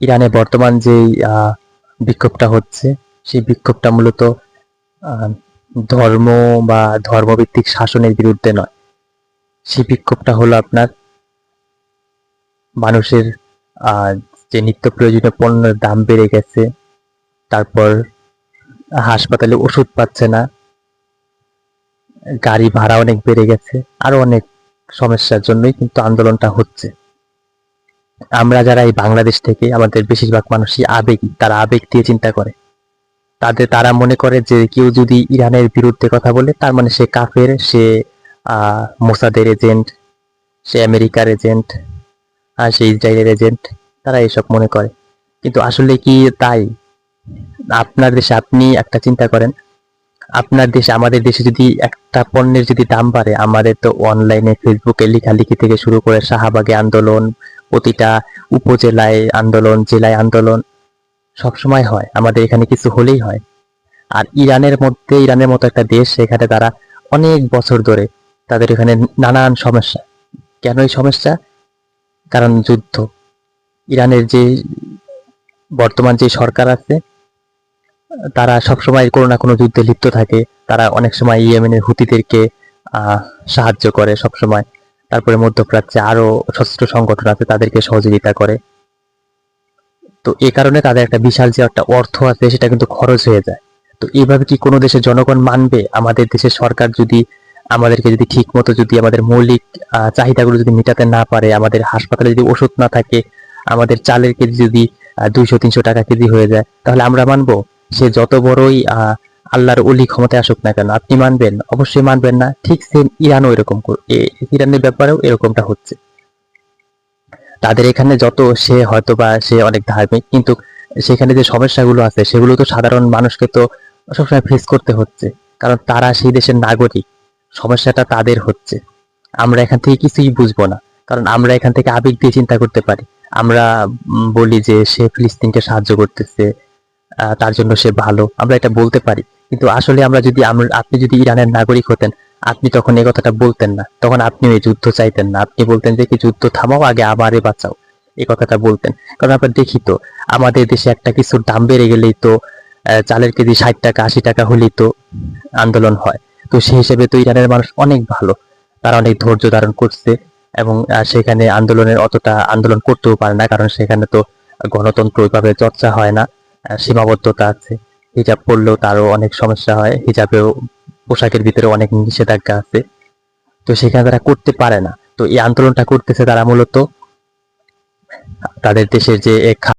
ইরানে বর্তমান যে বিক্ষোভটা হচ্ছে, সেই বিক্ষোভটা মূলত আহ, ধর্ম বা ধর্মভিত্তিক শাসনের বিরুদ্ধে নয়। সেই বিক্ষোভটা হলো আপনার মানুষের আহ, যে নিত্য প্রয়োজনীয় পণ্যের দাম বেড়ে গেছে, তারপর হাসপাতালে ওষুধ পাচ্ছে না, গাড়ি ভাড়া অনেক বেড়ে গেছে, আরো অনেক সমস্যার জন্যই কিন্তু আন্দোলনটা হচ্ছে। আমরা যারা এই বাংলাদেশ থেকে, আমাদের বেশিরভাগ মানুষই আবেগী, তারা আবেগ দিয়ে চিন্তা করে। তারা মনে করে যে কেউ যদি ইরানের বিরুদ্ধে কথা বলে তার মানে সে কাফের, সে মোসাদের এজেন্ট, সে আমেরিকার এজেন্ট, আর সে ইসরায়েলের এজেন্ট। তারা এসব মনে করে, কিন্তু আসলে কি তাই? আপনার দেশে আপনি একটা চিন্তা করেন, আপনার দেশে, আমাদের দেশে যদি একটা পণ্যের যদি দাম বাড়ে, আমাদের তো অনলাইনে ফেসবুকে লেখালেখি থেকে শুরু করে শাহবাগে আন্দোলন, প্রতিটা উপজেলায় আন্দোলন, জেলায় আন্দোলন সবসময় হয়। আমাদের এখানে কিছু হলেই হয়। আর ইরানের মতো একটা দেশ, সেখানে তারা অনেক বছর ধরে তাদের এখানে নানান সমস্যা। কেন এই সমস্যা? কারণ যুদ্ধ। ইরানের যে বর্তমান যে সরকার আছে, তারা সবসময় কোনো না কোনো যুদ্ধে লিপ্ত থাকে। তারা অনেক সময় ইয়েমেনের হুতিদেরকে আহ, সাহায্য করে সবসময়। তারপরে মধ্যপ্রাচ্যে আরো সশস্ত্র সংগঠন আছে, তাদেরকে সহযোগিতা করে। তো এই কারণে তাদের একটা বিশাল যে একটা অর্থ আছে, সেটা কিন্তু খরচ হয়ে যায়। তো এইভাবে কি কোনো দেশের জনগণ মানবে? আমাদের দেশের সরকার যদি আমাদেরকে যদি ঠিক মতো যদি আমাদের মৌলিক চাহিদাগুলো যদি মেটাতে না পারে, আমাদের হাসপাতালে যদি ওষুধ না থাকে, আমাদের চালের কেজি যদি 200-300 টাকা কেজি হয়ে যায়, তাহলে আমরা মানবো? সে যত বড়ই আল্লাহর অলি ক্ষমতায় আসুক না কেন, আপনি মানবেন? অবশ্যই মানবেন না। ঠিক সেম ইরানও এরকম ইরানের ব্যাপারেও এরকমটা হচ্ছে। তাদের এখানে যত, সে হয়তো বা সে অনেক ধার্মিক, কিন্তু সেখানে যে সমস্যাগুলো আছে সেগুলো তো সাধারণ মানুষকে তো সবসময় ফেস করতে হচ্ছে, কারণ তারা সেই দেশের নাগরিক। সমস্যাটা তাদের হচ্ছে। আমরা এখান থেকে কিছুই বুঝবো না, কারণ আমরা এখান থেকে আবেগ দিয়ে চিন্তা করতে পারি। আমরা বলি যে সে ফিলিস্তিনকে সাহায্য করতেছে, তার জন্য সে ভালো, আমরা এটা বলতে পারি। কিন্তু আসলে আপনি যদি ইরানের নাগরিক হতেন, আপনি তখন এই কথাটা বলতেন না। তখন আপনিও এই যুদ্ধ চাইতেন না। আপনি বলতেন যে কি, যুদ্ধ থামাও, আগে আমারে বাঁচাও, এই কথাটা বলতেন। কারণ আমরা দেখি তো, আমাদের দেশে একটা কিছুর দাম বেড়ে গেলেই তো চালের কেজি 60 টাকা 80 টাকা হলেই তো আন্দোলন হয়। তো সেই হিসেবে তো ইরানের মানুষ অনেক ভালো, তারা অনেক ধৈর্য ধারণ করছে। এবং সেখানে অতটা আন্দোলন করতেও পারে না, কারণ সেখানে তো গণতন্ত্র ওইভাবে চর্চা হয় না, সীমাবদ্ধতা আছে। হিজাব পরলেও তারও অনেক সমস্যা হয়, হিজাবেও পোশাকের ভিতরে অনেক নিষেধাজ্ঞা আছে। তো সেখানে তারা করতে পারে না। তো এই আন্দোলনটা করতেছে তারা মূলত তাদের দেশের যে